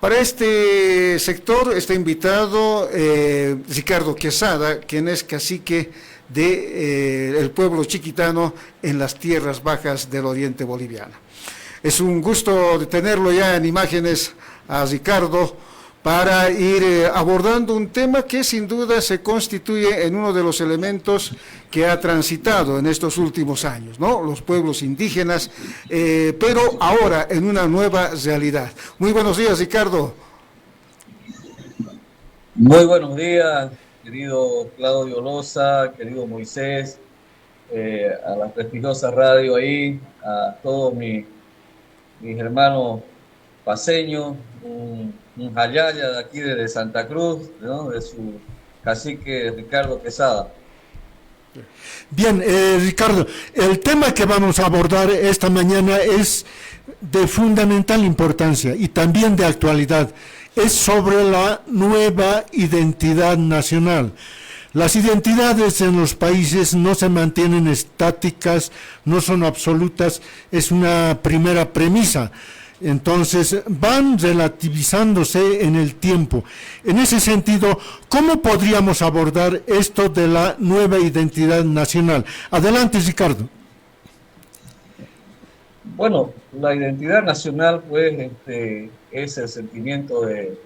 Para este sector está invitado Ricardo Quesada, quien es cacique de el pueblo chiquitano en las tierras bajas del oriente boliviano. Es un gusto de tenerlo ya en imágenes a Ricardo para ir abordando un tema que sin duda se constituye en uno de los elementos que ha transitado en estos últimos años, ¿no? Los pueblos indígenas, pero ahora en una nueva realidad. Muy buenos días, Ricardo. Muy buenos días, querido Claudio Loza, querido Moisés, a la prestigiosa radio ahí, a todos mis hermanos paseños, un jayaya de aquí desde Santa Cruz, ¿no? De su cacique Ricardo Quesada. Bien, Ricardo, el tema que vamos a abordar esta mañana es de fundamental importancia y también de actualidad. Es sobre la nueva identidad nacional. Las identidades en los países no se mantienen estáticas, no son absolutas, es una primera premisa. Entonces, van relativizándose en el tiempo. En ese sentido, ¿cómo podríamos abordar esto de la nueva identidad nacional? Adelante, Ricardo. Bueno, la identidad nacional, pues, es el sentimiento de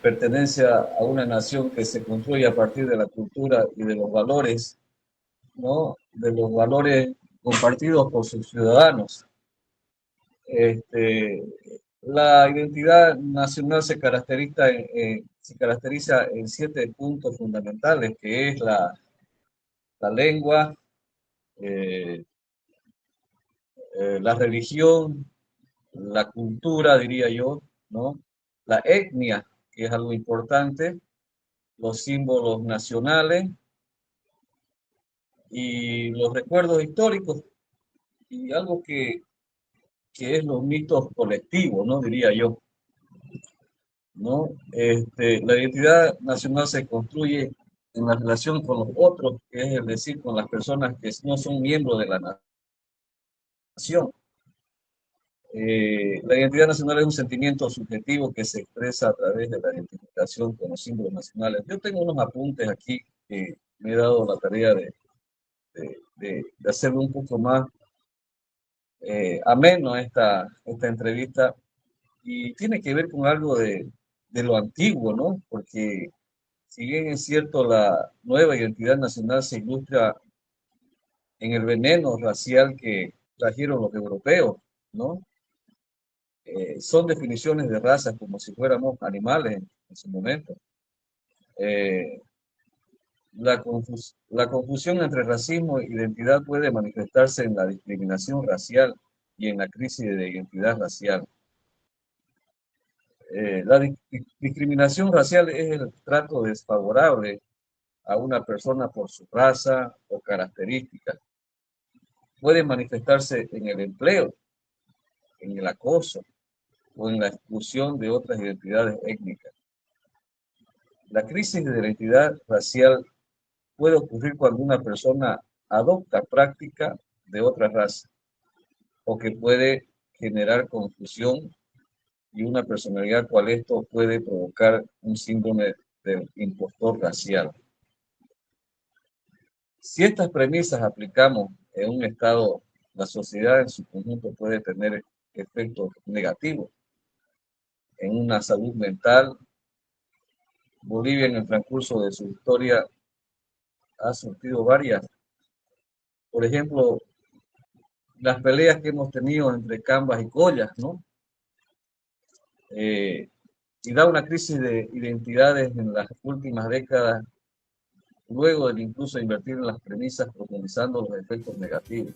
pertenencia a una nación que se construye a partir de la cultura y de los valores, ¿no? De los valores compartidos por sus ciudadanos. Este, la identidad nacional se caracteriza en 7 puntos fundamentales, que es la lengua, eh, la religión, la cultura, diría yo, ¿no? La etnia, que es algo importante, los símbolos nacionales y los recuerdos históricos, y algo que es los mitos colectivos, ¿no? Diría yo, ¿no? La identidad nacional se construye en la relación con los otros, que es decir, con las personas que no son miembros de la nación. La identidad nacional es un sentimiento subjetivo que se expresa a través de la identificación con los símbolos nacionales. Yo tengo unos apuntes aquí que me he dado la tarea de hacerlo un poco más ameno esta entrevista, y tiene que ver con algo de lo antiguo, ¿no? Porque si bien es cierto, la nueva identidad nacional se ilustra en el veneno racial que trajeron los europeos, ¿no? Son definiciones de razas como si fuéramos animales en su momento. Eh, la confusión entre racismo e identidad puede manifestarse en la discriminación racial y en la crisis de identidad racial. La discriminación racial es el trato desfavorable a una persona por su raza o características. Puede manifestarse en el empleo, en el acoso o en la exclusión de otras identidades étnicas. La crisis de identidad racial puede ocurrir cuando una persona adopta práctica de otra raza, o que puede generar confusión y una personalidad cual esto puede provocar un síndrome del impostor racial. Si estas premisas aplicamos en un estado, la sociedad en su conjunto puede tener efectos negativos en una salud mental. Bolivia en el transcurso de su historia ha sufrido varias. Por ejemplo, las peleas que hemos tenido entre Cambas y Collas, ¿no? Y da una crisis de identidades en las últimas décadas, luego de incluso invertir en las premisas profundizando los efectos negativos.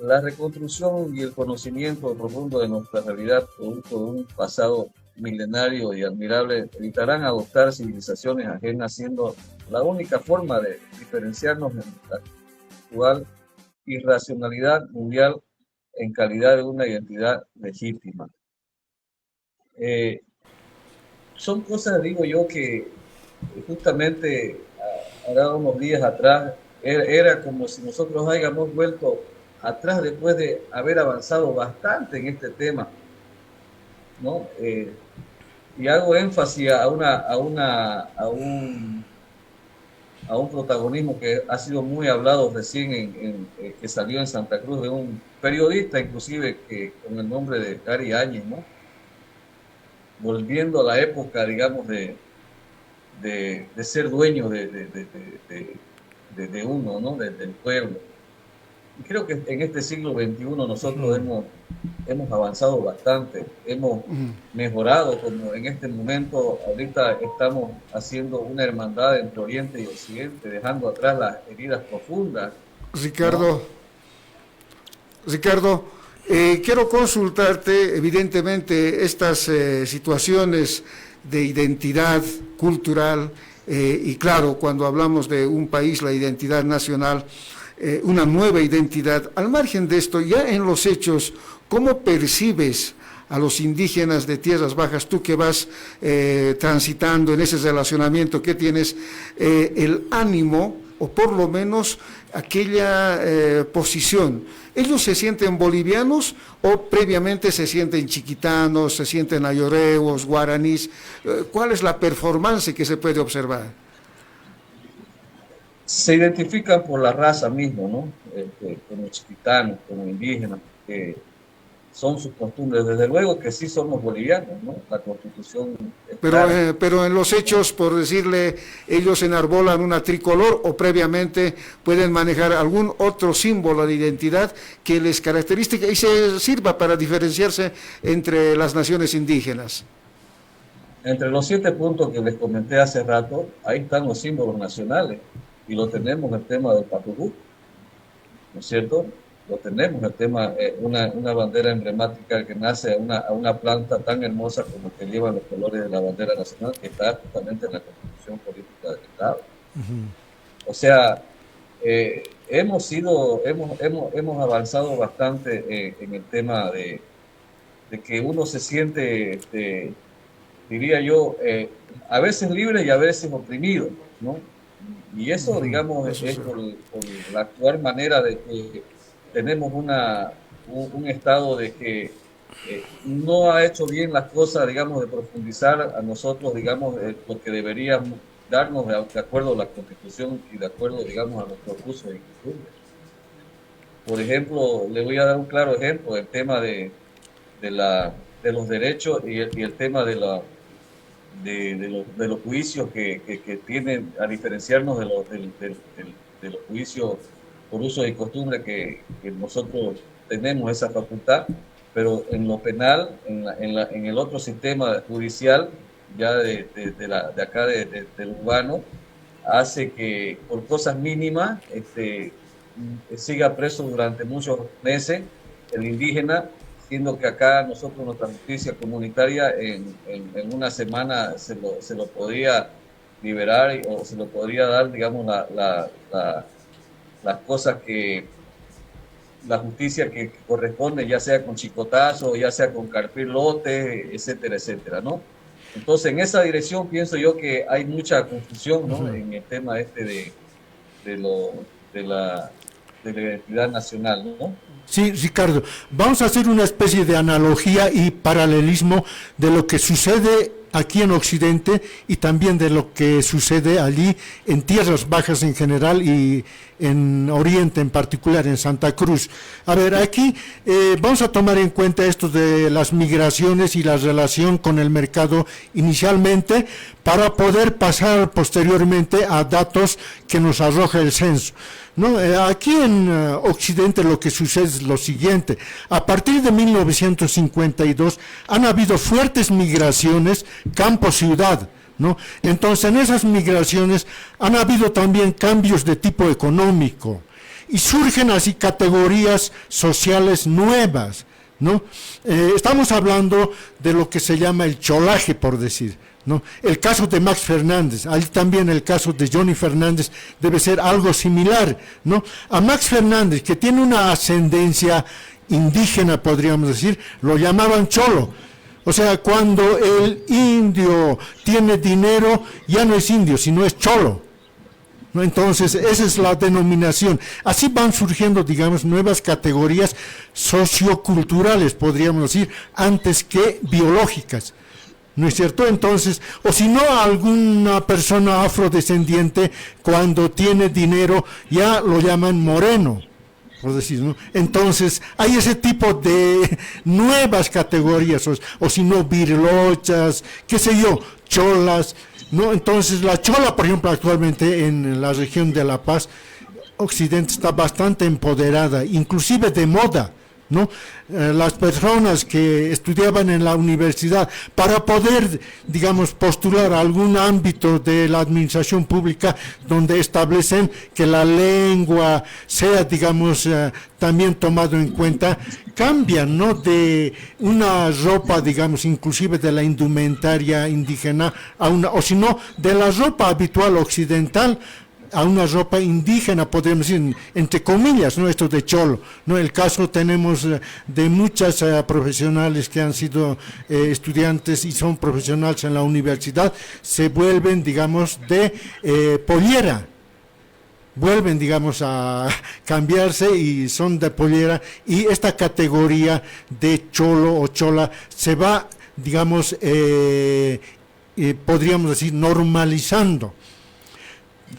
La reconstrucción y el conocimiento profundo de nuestra realidad, producto de un pasado milenario y admirable, evitarán adoptar civilizaciones ajenas, siendo la única forma de diferenciarnos en la actual irracionalidad mundial en calidad de una identidad legítima. Son cosas, digo yo, que justamente ahora unos días atrás era como si nosotros hayamos vuelto atrás después de haber avanzado bastante en este tema, ¿no? Y hago énfasis a un protagonismo que ha sido muy hablado recién, que salió en Santa Cruz, de un periodista inclusive que con el nombre de Gary Áñez, ¿no? Volviendo a la época, digamos, de ser dueño de uno, ¿no? Del pueblo. Y creo que en este siglo XXI nosotros hemos avanzado bastante, hemos mejorado, como en este momento ahorita estamos haciendo una hermandad entre Oriente y Occidente, dejando atrás las heridas profundas. Ricardo, quiero consultarte, evidentemente, estas situaciones de identidad cultural, y claro, cuando hablamos de un país, la identidad nacional, una nueva identidad. Al margen de esto, ya en los hechos, ¿cómo percibes a los indígenas de Tierras Bajas, tú que vas transitando en ese relacionamiento que tienes, el ánimo, o por lo menos aquella posición? ¿Ellos se sienten bolivianos o previamente se sienten chiquitanos, se sienten ayoreos, guaraníes? ¿Cuál es la performance que se puede observar? Se identifican por la raza mismo, ¿no? Como chiquitanos, como indígenas, que son sus costumbres. Desde luego que sí somos bolivianos, ¿no? La Constitución es clara. Pero en los hechos, por decirle, ellos enarbolan una tricolor o previamente pueden manejar algún otro símbolo de identidad que les caracterice y se sirva para diferenciarse entre las naciones indígenas. Entre los 7 puntos que les comenté hace rato, ahí están los símbolos nacionales. Y lo tenemos el tema del Papugú, ¿no es cierto? Lo tenemos el tema, una bandera emblemática que nace a una planta tan hermosa como que lleva los colores de la bandera nacional, que está justamente en la Constitución Política del Estado. O sea, hemos avanzado bastante en el tema de que uno se siente, diría yo, a veces libre y a veces oprimido, ¿no? Y eso, digamos, es por la actual manera de que tenemos un estado de que no ha hecho bien las cosas, digamos, de profundizar a nosotros, digamos, lo que deberíamos darnos de acuerdo a la Constitución y de acuerdo, digamos, a nuestros usos y costumbres. Por ejemplo, le voy a dar un claro ejemplo, el tema de los derechos y el tema de los juicios que tienen, a diferenciarnos de los juicios por uso y costumbre que nosotros tenemos esa facultad, pero en lo penal, en el otro sistema judicial, ya de acá del urbano, hace que por cosas mínimas siga preso durante muchos meses el indígena, siendo que acá nosotros, nuestra justicia comunitaria, en una semana se lo podría liberar o se lo podría dar, digamos, las cosas que la justicia que corresponde, ya sea con chicotazo, ya sea con carpir lote, etcétera, etcétera, ¿no? Entonces, en esa dirección pienso yo que hay mucha confusión, ¿no? En el tema de la identidad nacional, ¿no? Sí, Ricardo, vamos a hacer una especie de analogía y paralelismo de lo que sucede aquí en Occidente y también de lo que sucede allí en Tierras Bajas en general y en Oriente en particular, en Santa Cruz. A ver, aquí vamos a tomar en cuenta esto de las migraciones y la relación con el mercado inicialmente para poder pasar posteriormente a datos que nos arroja el censo. No, aquí en Occidente lo que sucede es lo siguiente: a partir de 1952 han habido fuertes migraciones campo-ciudad, ¿no? Entonces en esas migraciones han habido también cambios de tipo económico y surgen así categorías sociales nuevas, ¿no? Estamos hablando de lo que se llama el cholaje, por decir, ¿no? El caso de Max Fernández, ahí también el caso de Johnny Fernández debe ser algo similar, ¿no? A Max Fernández, que tiene una ascendencia indígena, podríamos decir, lo llamaban cholo. O sea, cuando el indio tiene dinero, ya no es indio, sino es cholo, ¿no? Entonces, esa es la denominación. Así van surgiendo, digamos, nuevas categorías socioculturales, podríamos decir, antes que biológicas. ¿No es cierto? Entonces, o si no, alguna persona afrodescendiente, cuando tiene dinero, ya lo llaman moreno, por decir, ¿no? Entonces, hay ese tipo de nuevas categorías, o si no, virlochas, qué sé yo, cholas, ¿no? Entonces, la chola, por ejemplo, actualmente en la región de La Paz, Occidente, está bastante empoderada, inclusive de moda, ¿no? Las personas que estudiaban en la universidad para poder, digamos, postular a algún ámbito de la administración pública donde establecen que la lengua sea, digamos, también tomado en cuenta, cambian, ¿no? De una ropa, digamos, inclusive de la indumentaria indígena a una, o si no, de la ropa habitual occidental a una ropa indígena, podríamos decir, entre comillas, ¿no? Esto de cholo, ¿no? El caso tenemos de muchas profesionales que han sido estudiantes y son profesionales en la universidad, se vuelven, digamos, de pollera, vuelven, digamos, a cambiarse y son de pollera, y esta categoría de cholo o chola se va, digamos, podríamos decir, normalizando.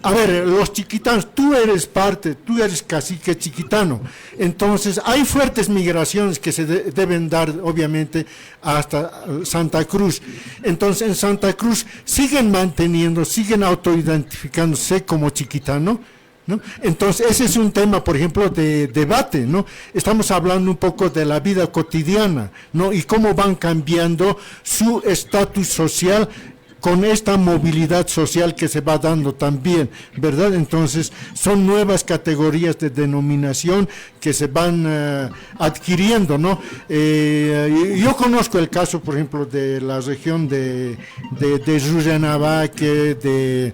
A ver, los chiquitanos, tú eres cacique chiquitano, entonces hay fuertes migraciones que se deben dar, obviamente, hasta Santa Cruz. Entonces, en Santa Cruz siguen autoidentificándose como chiquitano, ¿no? Entonces, ese es un tema, por ejemplo, de debate, ¿no? Estamos hablando un poco de la vida cotidiana, ¿no? Y cómo van cambiando su estatus social con esta movilidad social que se va dando también, ¿verdad? Entonces, son nuevas categorías de denominación que se van adquiriendo, ¿no? Yo conozco el caso, por ejemplo, de la región de Rurrenabaque, de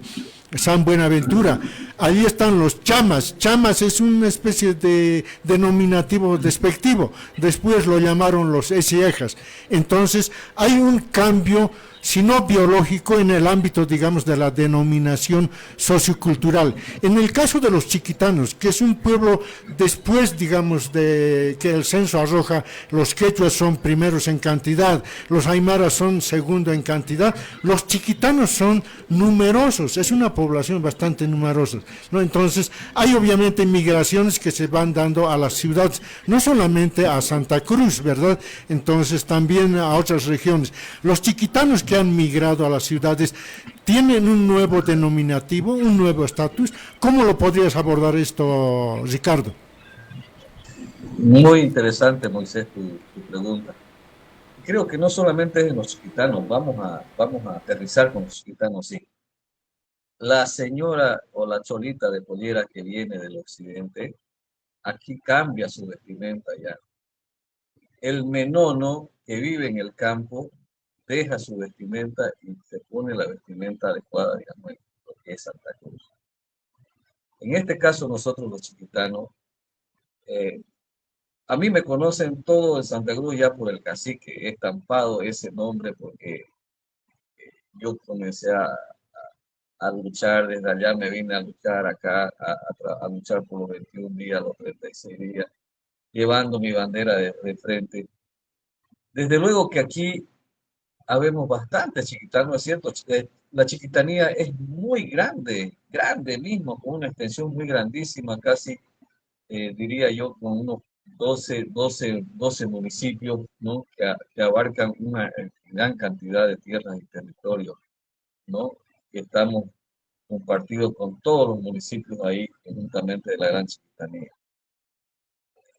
San Buenaventura. Allí están los chamas. Chamas es una especie de denominativo despectivo. Después lo llamaron los esiejas. Entonces, hay un cambio, si no biológico, en el ámbito, digamos, de la denominación sociocultural. En el caso de los chiquitanos, que es un pueblo después, digamos, de que el censo arroja, los quechuas son primeros en cantidad, los aymaras son segundo en cantidad, los chiquitanos son numerosos, es una población bastante numerosa, ¿no? Entonces, hay obviamente migraciones que se van dando a las ciudades, no solamente a Santa Cruz, ¿verdad? Entonces, también a otras regiones. Los chiquitanos que han migrado a las ciudades tienen un nuevo denominativo, un nuevo estatus. ¿Cómo lo podrías abordar esto, Ricardo? Muy interesante, Moisés, tu pregunta. Creo que no solamente es en los chiquitanos, vamos a aterrizar con los chiquitanos, sí. La señora o la cholita de pollera que viene del occidente, aquí cambia su vestimenta ya. El menono que vive en el campo deja su vestimenta y se pone la vestimenta adecuada, digamos, en lo que es Santa Cruz. En este caso, nosotros los chiquitanos, a mí me conocen todo en Santa Cruz ya por el cacique, he estampado ese nombre porque yo comencé a luchar, desde allá me vine a luchar acá, a luchar por los 21 días, los 36 días, llevando mi bandera de frente. Desde luego que aquí habemos bastantes chiquitanos, es cierto, la chiquitanía es muy grande, grande mismo, con una extensión muy grandísima, casi diría yo, con unos 12 municipios, ¿no? que abarcan una gran cantidad de tierras y territorios, ¿no? Que estamos compartidos con todos los municipios ahí, juntamente de la Gran Chiquitanía.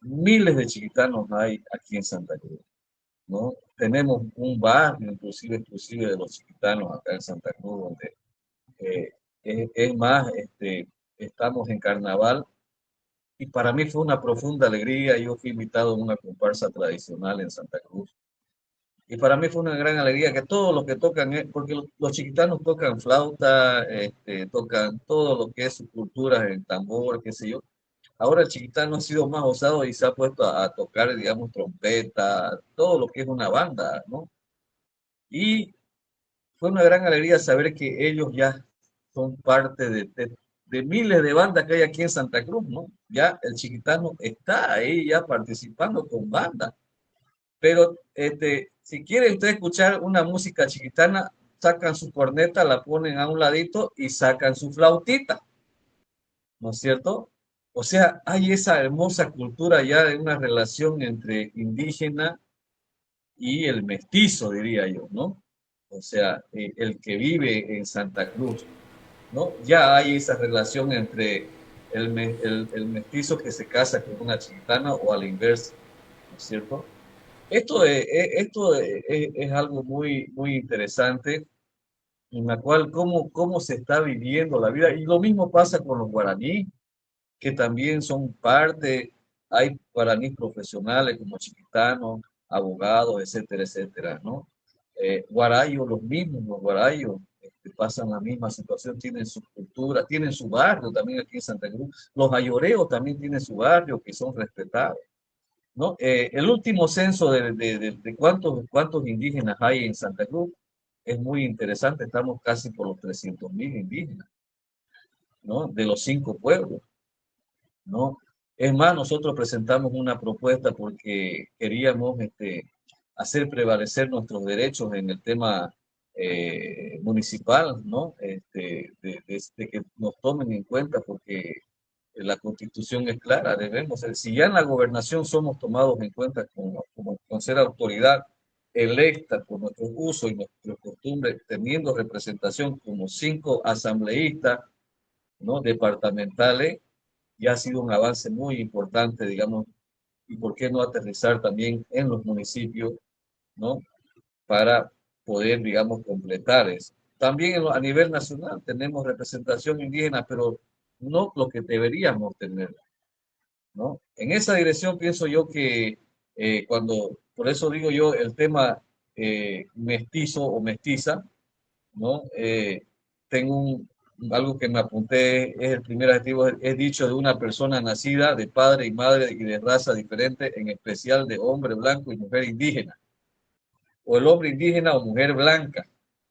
Miles de chiquitanos hay aquí en Santa Cruz, ¿no? Tenemos un barrio inclusive exclusive de los chiquitanos acá en Santa Cruz, donde es más, estamos en carnaval, y para mí fue una profunda alegría. Yo fui invitado a una comparsa tradicional en Santa Cruz, y para mí fue una gran alegría que todos los que tocan, porque los chiquitanos tocan flauta, tocan todo lo que es su cultura, el tambor, qué sé yo. Ahora el chiquitano ha sido más osado y se ha puesto a tocar, digamos, trompeta, todo lo que es una banda, ¿no? Y fue una gran alegría saber que ellos ya son parte de de miles de bandas que hay aquí en Santa Cruz, ¿no? Ya el chiquitano está ahí ya participando con bandas. Pero si quiere usted escuchar una música chiquitana, sacan su corneta, la ponen a un ladito y sacan su flautita, ¿no es cierto? O sea, hay esa hermosa cultura ya de una relación entre indígena y el mestizo, diría yo, ¿no? O sea, el que vive en Santa Cruz, ¿no? Ya hay esa relación entre el mestizo que se casa con una chiquitana o a la inversa, ¿no es cierto? Esto es algo muy, muy interesante en la cual cómo se está viviendo la vida. Y lo mismo pasa con los guaraní, que también son parte, hay guaraníes profesionales como chiquitanos, abogados, etcétera, etcétera, ¿no? Guarayos, los mismos, los guarayos pasan la misma situación, tienen su cultura, tienen su barrio también aquí en Santa Cruz. Los ayoreos también tienen su barrio, que son respetados, ¿no? El último censo de cuántos indígenas hay en Santa Cruz es muy interesante, estamos casi por los 300.000 indígenas, ¿no? De los 5 pueblos, ¿no? Es más, nosotros presentamos una propuesta porque queríamos hacer prevalecer nuestros derechos en el tema municipal, ¿no? De que nos tomen en cuenta porque la Constitución es clara, si ya en la gobernación somos tomados en cuenta con ser autoridad electa por nuestros usos y nuestras costumbres, teniendo representación como 5 asambleístas, ¿no? Departamentales, ya ha sido un avance muy importante, digamos, y por qué no aterrizar también en los municipios, ¿no? Para poder, digamos, completar eso. También a nivel nacional tenemos representación indígena, pero no lo que deberíamos tener, ¿no? En esa dirección pienso yo que por eso digo yo, el tema mestizo o mestiza, ¿no? Tengo algo que me apunté, es el primer adjetivo, es dicho de una persona nacida de padre y madre y de raza diferente, en especial de hombre blanco y mujer indígena, o el hombre indígena o mujer blanca,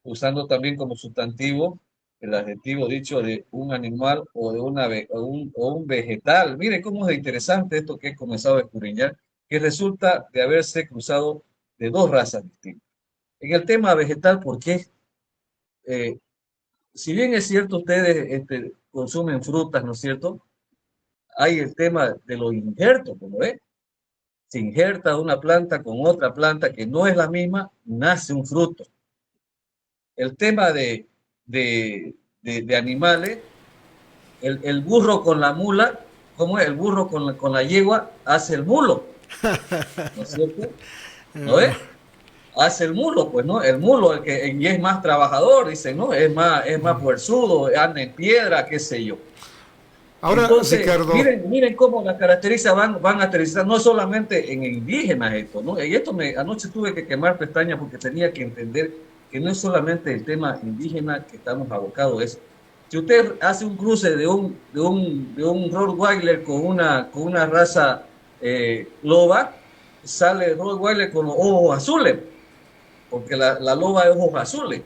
usando también como sustantivo el adjetivo dicho de un animal o de un vegetal. Miren cómo es interesante esto que he comenzado a escudriñar, que resulta de haberse cruzado de 2 razas distintas. En el tema vegetal, ¿por qué? Si bien es cierto, ustedes consumen frutas, ¿no es cierto? Hay el tema de los injertos, ¿no ves? Se injerta una planta con otra planta que no es la misma, nace un fruto. El tema de animales, el burro con la mula, ¿cómo es? El burro con la yegua hace el mulo, ¿no es cierto? ¿No es? Hace el mulo, pues, ¿no? El mulo, y es más trabajador, dicen, ¿no? Es más fuerzudo, anda en piedra, qué sé yo. Ahora, entonces, Ricardo, miren cómo las características van a aterrizar, no solamente en indígenas esto, ¿no? Y anoche tuve que quemar pestañas porque tenía que entender que no es solamente el tema indígena que estamos abocados a eso. Si usted hace un cruce de un Rottweiler con una raza loba, sale el Rottweiler con los ojos azules, porque la loba es ojos azules,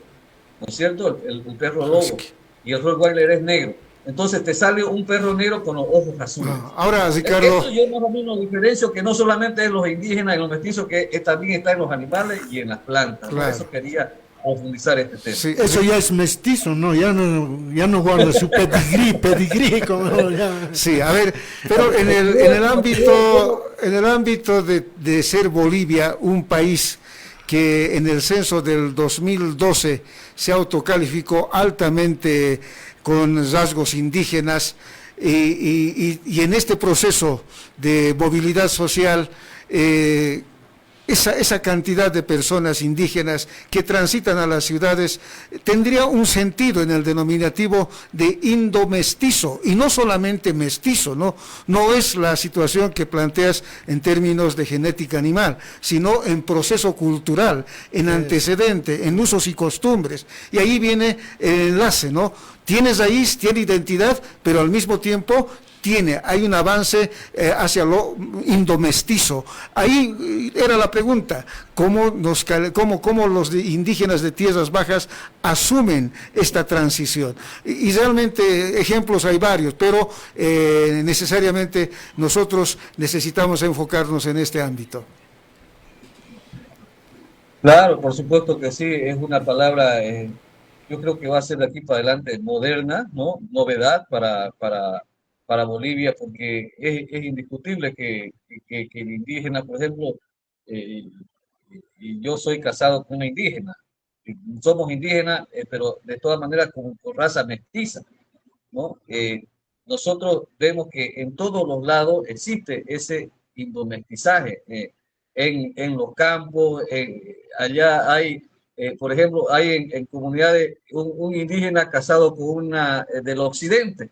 ¿no es cierto? El perro lobo, y el Rottweiler es negro. Entonces te sale un perro negro con los ojos azules. Ahora, Ricardo, esto yo más o menos diferencio que no solamente en los indígenas y los mestizos, que también está en los animales y en las plantas. Claro. ¿No? Eso quería profundizar este tema. Sí, eso ya es mestizo, ¿no? Ya no guarda su pedigrí como ya. Sí, a ver, pero en el ámbito de ser Bolivia un país que en el censo del 2012 se autocalificó altamente con rasgos indígenas y en este proceso de movilidad social, esa cantidad de personas indígenas que transitan a las ciudades tendría un sentido en el denominativo de indomestizo, y no solamente mestizo, no es la situación que planteas en términos de genética animal, sino en proceso cultural, en antecedente, en usos y costumbres, y ahí viene el enlace, ¿no? Tienes raíz, tiene identidad, pero al mismo tiempo hay un avance hacia lo indomestizo. Ahí era la pregunta, ¿cómo los indígenas de tierras bajas asumen esta transición? Y realmente ejemplos hay varios, pero necesariamente nosotros necesitamos enfocarnos en este ámbito. Claro, por supuesto que sí, es una palabra, yo creo que va a ser de aquí para adelante moderna, ¿no? Novedad para Bolivia, porque es indiscutible que el indígena, por ejemplo, eh, y yo soy casado con una indígena, y somos indígenas, pero de todas maneras con raza mestiza, ¿no? Nosotros vemos que en todos los lados existe ese indomestizaje, en los campos, allá hay, por ejemplo, hay en comunidades un indígena casado con una del occidente,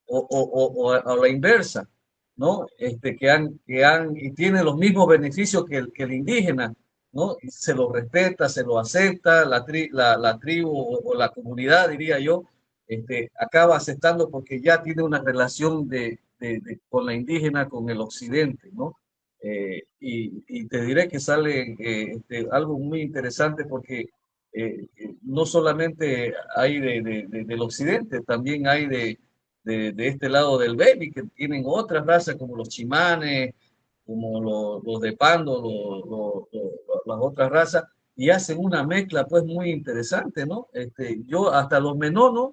o la inversa, ¿no? Y tienen los mismos beneficios que el indígena, ¿no? Y se lo respeta, se lo acepta, la tribu o la comunidad, diría yo, acaba aceptando porque ya tiene una relación con la indígena, con el occidente, ¿no? Y te diré que sale algo muy interesante porque no solamente hay del occidente, también hay de este lado del Beni, que tienen otras razas como los chimanes, como los de Pando, las otras razas, y hacen una mezcla pues muy interesante, ¿no? Yo hasta los menonos,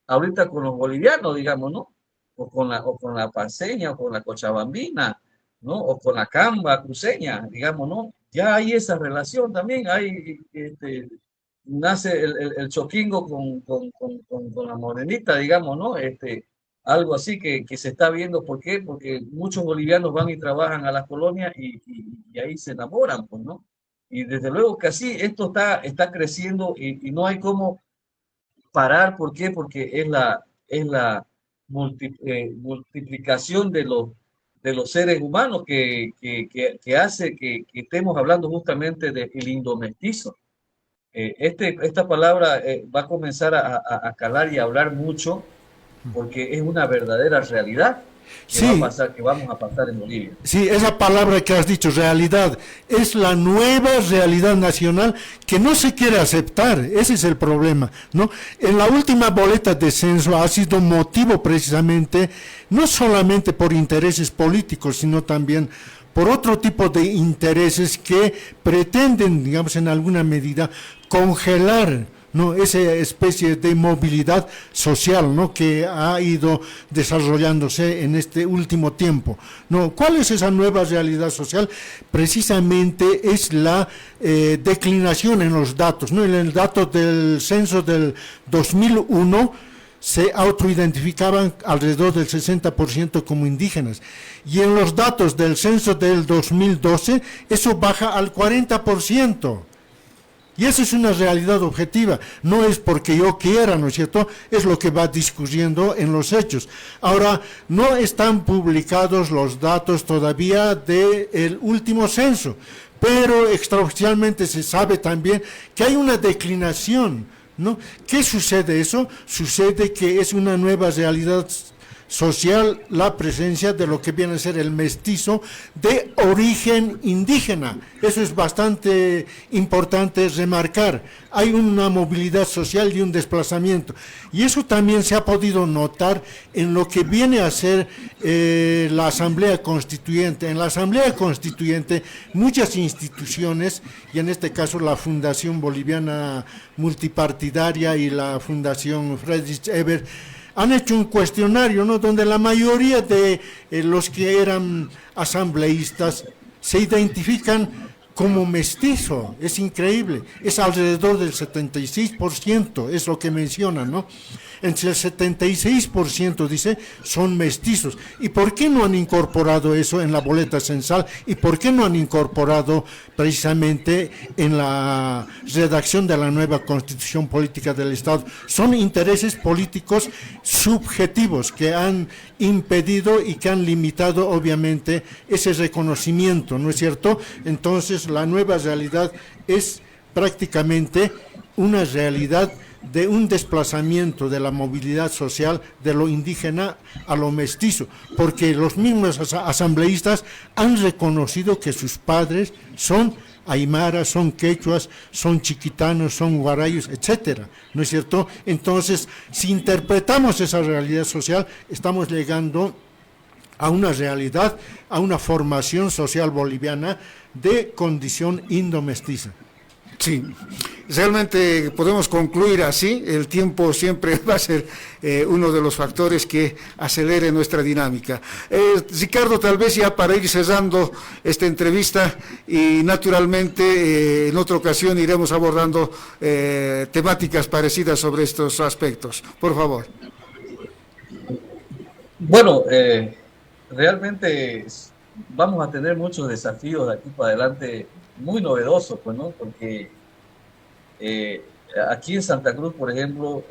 ahorita con los bolivianos, digamos, ¿no? O con la paceña, o con la cochabambina, ¿no? O con la camba cruceña, digamos, ¿no? Ya hay esa relación también, nace el choquingo con la morenita, digamos, ¿no? Algo así que se está viendo. ¿Por qué? Porque muchos bolivianos van y trabajan a las colonias y ahí se enamoran, pues, ¿no? Y desde luego que así esto está creciendo y no hay cómo parar. ¿Por qué? Porque es la multiplicación de los seres humanos que hace que estemos hablando justamente del indomestizo. Esta palabra va a comenzar a calar y a hablar mucho porque es una verdadera realidad Sí, que vamos a pasar en Bolivia. sí, esa palabra que has dicho, realidad, es la nueva realidad nacional que no se quiere aceptar. Ese es el problema, ¿no? En la última boleta de censo ha sido motivo precisamente, no solamente por intereses políticos, sino también por otro tipo de intereses que pretenden, digamos, en alguna medida, congelar, ¿no?, esa especie de movilidad social, ¿no?, que ha ido desarrollándose en este último tiempo, ¿no? ¿Cuál es esa nueva realidad social? Precisamente es la declinación en los datos, ¿no? En el dato del censo del 2001 se autoidentificaban alrededor del 60% como indígenas, y en los datos del censo del 2012 eso baja al 40%. Y eso es una realidad objetiva, no es porque yo quiera, ¿no es cierto?, es lo que va discurriendo en los hechos. Ahora, no están publicados los datos todavía del último censo, pero extraoficialmente se sabe también que hay una declinación, ¿no? ¿Qué sucede eso? Sucede que es una nueva realidad social la presencia de lo que viene a ser el mestizo de origen indígena. Eso es bastante importante remarcar. Hay una movilidad social y un desplazamiento. Y eso también se ha podido notar en lo que viene a ser la Asamblea Constituyente. En la Asamblea Constituyente muchas instituciones, y en este caso la Fundación Boliviana Multipartidaria y la Fundación Friedrich Ebert, han hecho un cuestionario, ¿no?, donde la mayoría de los que eran asambleístas se identifican como mestizo. Es increíble, es alrededor del 76%, es lo que mencionan, ¿no? Entre el 76%, dice, son mestizos. ¿Y por qué no han incorporado eso en la boleta censal? ¿Y por qué no han incorporado precisamente en la redacción de la nueva Constitución Política del Estado? Son intereses políticos subjetivos que han impedido y que han limitado, obviamente, ese reconocimiento, ¿no es cierto? Entonces, la nueva realidad es prácticamente una realidad de un desplazamiento de la movilidad social de lo indígena a lo mestizo, porque los mismos asambleístas han reconocido que sus padres son aymaras, son quechuas, son chiquitanos, son guarayos, etcétera, ¿no es cierto? Entonces, si interpretamos esa realidad social, estamos llegando a una realidad, a una formación social boliviana de condición indomestiza. Sí, realmente podemos concluir así. El tiempo siempre va a ser uno de los factores que acelere nuestra dinámica. Ricardo, tal vez ya para ir cerrando esta entrevista, y naturalmente en otra ocasión iremos abordando temáticas parecidas sobre estos aspectos. Por favor. Bueno, realmente vamos a tener muchos desafíos de aquí para adelante, muy novedosos, pues, ¿no? Porque aquí en Santa Cruz, por ejemplo,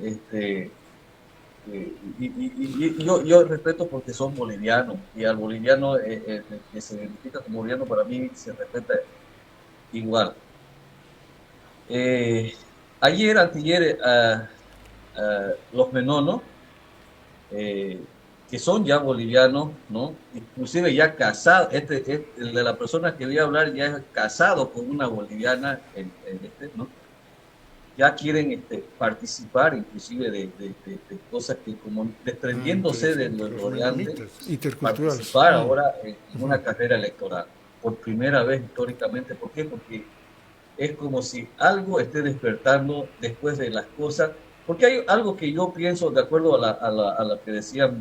yo respeto porque son bolivianos, y al boliviano que se identifica como boliviano, para mí se respeta igual. Antier, los menonos, que son ya bolivianos, ¿no? Inclusive ya casados, el de la persona que voy a hablar ya es casado con una boliviana, ¿no? Ya quieren participar inclusive de cosas que, como desprendiéndose de lo de antes, participar ahora en una carrera electoral, por primera vez históricamente. ¿Por qué? Porque es como si algo esté despertando después de las cosas. Porque hay algo que yo pienso, de acuerdo a la que decía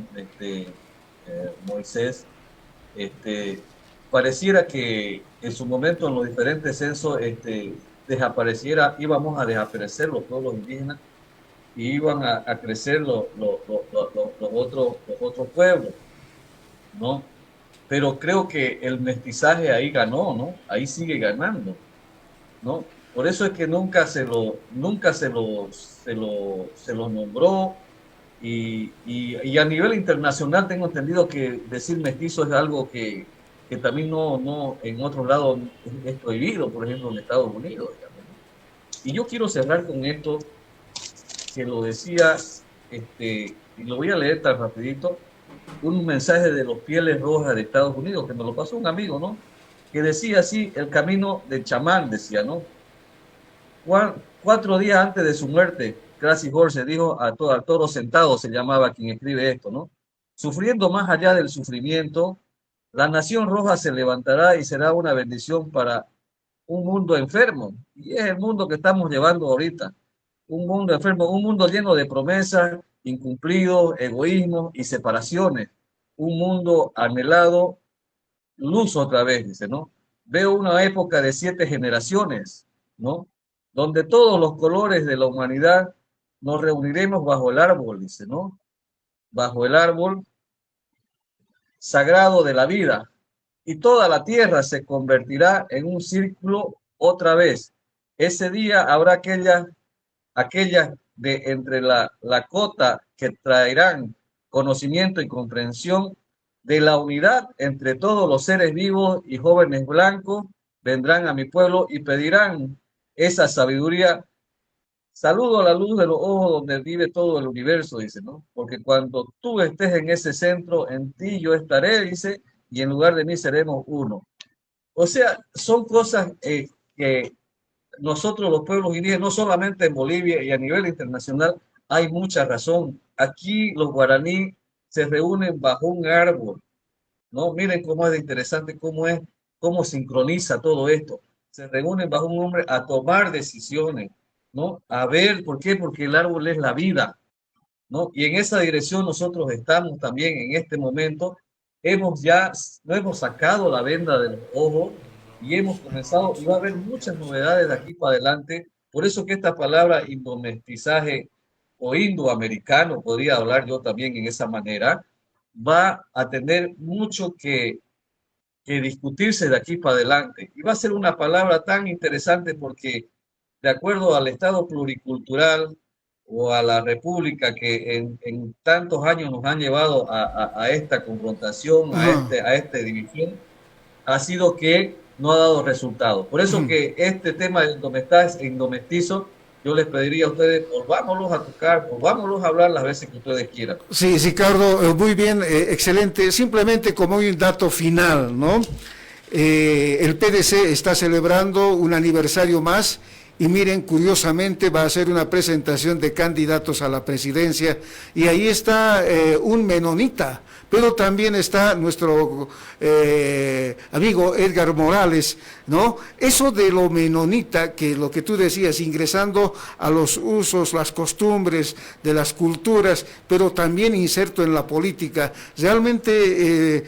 Moisés, pareciera que en su momento en los diferentes censos íbamos a desaparecer los pueblos indígenas y iban a crecer los otros pueblos, ¿no? Pero creo que el mestizaje ahí ganó, ¿no? Ahí sigue ganando, ¿no? Por eso es que nunca se lo nombró, y a nivel internacional tengo entendido que decir mestizo es algo que también no en otros lados es prohibido, por ejemplo en Estados Unidos, digamos, ¿no? Y yo quiero cerrar con esto, que lo decía, y lo voy a leer tan rapidito, un mensaje de los Pieles Rojas de Estados Unidos, que me lo pasó un amigo, ¿no? Que decía así: el camino del chamán, decía, ¿no? 4 días antes de su muerte, Gracie Horse dijo al toro sentado, se llamaba quien escribe esto, ¿no? Sufriendo más allá del sufrimiento, la nación roja se levantará y será una bendición para un mundo enfermo. Y es el mundo que estamos llevando ahorita. Un mundo enfermo, un mundo lleno de promesas, incumplidos, egoísmos y separaciones. Un mundo anhelado, luz otra vez, dice, ¿no? Veo una época de 7 generaciones, ¿no? Donde todos los colores de la humanidad nos reuniremos bajo el árbol, dice, ¿no? Bajo el árbol sagrado de la vida, y toda la tierra se convertirá en un círculo otra vez. Ese día habrá aquellas de entre la cota que traerán conocimiento y comprensión de la unidad entre todos los seres vivos, y jóvenes blancos vendrán a mi pueblo y pedirán esa sabiduría. Saludo a la luz de los ojos donde vive todo el universo, dice, ¿no? Porque cuando tú estés en ese centro, en ti yo estaré, dice, y en lugar de mí seremos uno. O sea, son cosas que nosotros los pueblos indígenas, no solamente en Bolivia y a nivel internacional, hay mucha razón. Aquí los guaraní se reúnen bajo un árbol, ¿no? Miren cómo es interesante, cómo sincroniza todo esto. Se reúnen bajo un hombre a tomar decisiones, ¿no? A ver, ¿por qué? Porque el árbol es la vida, ¿no? Y en esa dirección nosotros estamos también en este momento. No hemos sacado la venda del ojo y hemos comenzado, y va a haber muchas novedades de aquí para adelante. Por eso que esta palabra indomestizaje o indoamericano, podría hablar yo también en esa manera, va a tener mucho que discutirse de aquí para adelante. Y va a ser una palabra tan interesante porque, de acuerdo al Estado pluricultural o a la República que en tantos años nos han llevado a esta confrontación, a esta división, ha sido que no ha dado resultado. Por eso que este tema del indomestizo yo les pediría a ustedes, volvámoslos a tocar, volvámoslos a hablar las veces que ustedes quieran. Sí, Ricardo, muy bien, excelente. Simplemente como un dato final, ¿no? El PDC está celebrando un aniversario más y miren, curiosamente va a ser una presentación de candidatos a la presidencia y ahí está un menonita, pero también está nuestro amigo Edgar Morales, ¿no? Eso de lo menonita, que lo que tú decías, ingresando a los usos, las costumbres de las culturas, pero también inserto en la política, realmente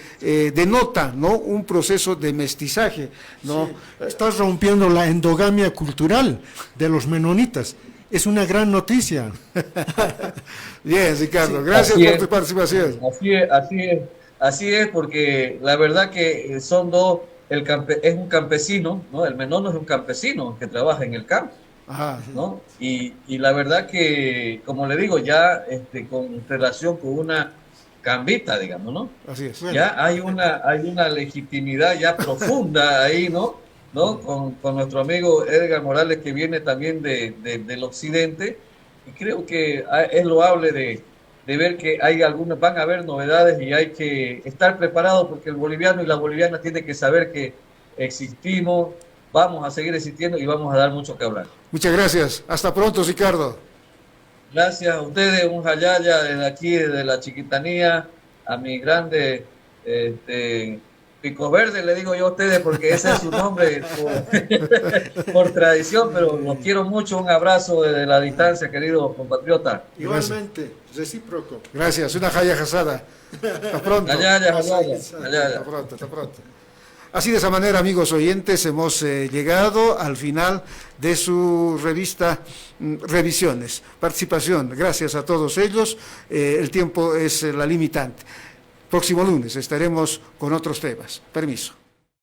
denota, ¿no? Un proceso de mestizaje, ¿no? Sí, estás rompiendo la endogamia cultural de los menonitas. Es una gran noticia. Bien, Ricardo, sí, gracias por tu participación. Así es, porque la verdad que son dos, es un campesino, ¿no? El menono es un campesino que trabaja en el campo, Ajá, ¿no? Y la verdad que, como le digo, ya con relación con una cambita, digamos, ¿no? Así es. Ya hay una legitimidad ya profunda ahí, ¿no? Con nuestro amigo Edgar Morales, que viene también del occidente, y creo que es loable de ver que van a haber novedades y hay que estar preparados, porque el boliviano y la boliviana tienen que saber que existimos, vamos a seguir existiendo y vamos a dar mucho que hablar. Muchas gracias. Hasta pronto, Ricardo. Gracias a ustedes, un jayaya desde aquí, desde la Chiquitanía, a mi grande Pico Verde, le digo yo a ustedes porque ese es su nombre por tradición, pero los quiero mucho. Un abrazo desde la distancia, querido compatriota. Igualmente, recíproco. Gracias, una jaya jasada. Hasta pronto. Hasta pronto, hasta pronto. Así, de esa manera, amigos oyentes, hemos llegado al final de su revista Revisiones. Participación, gracias a todos ellos. El tiempo es la limitante. Próximo lunes estaremos con otros temas. Permiso.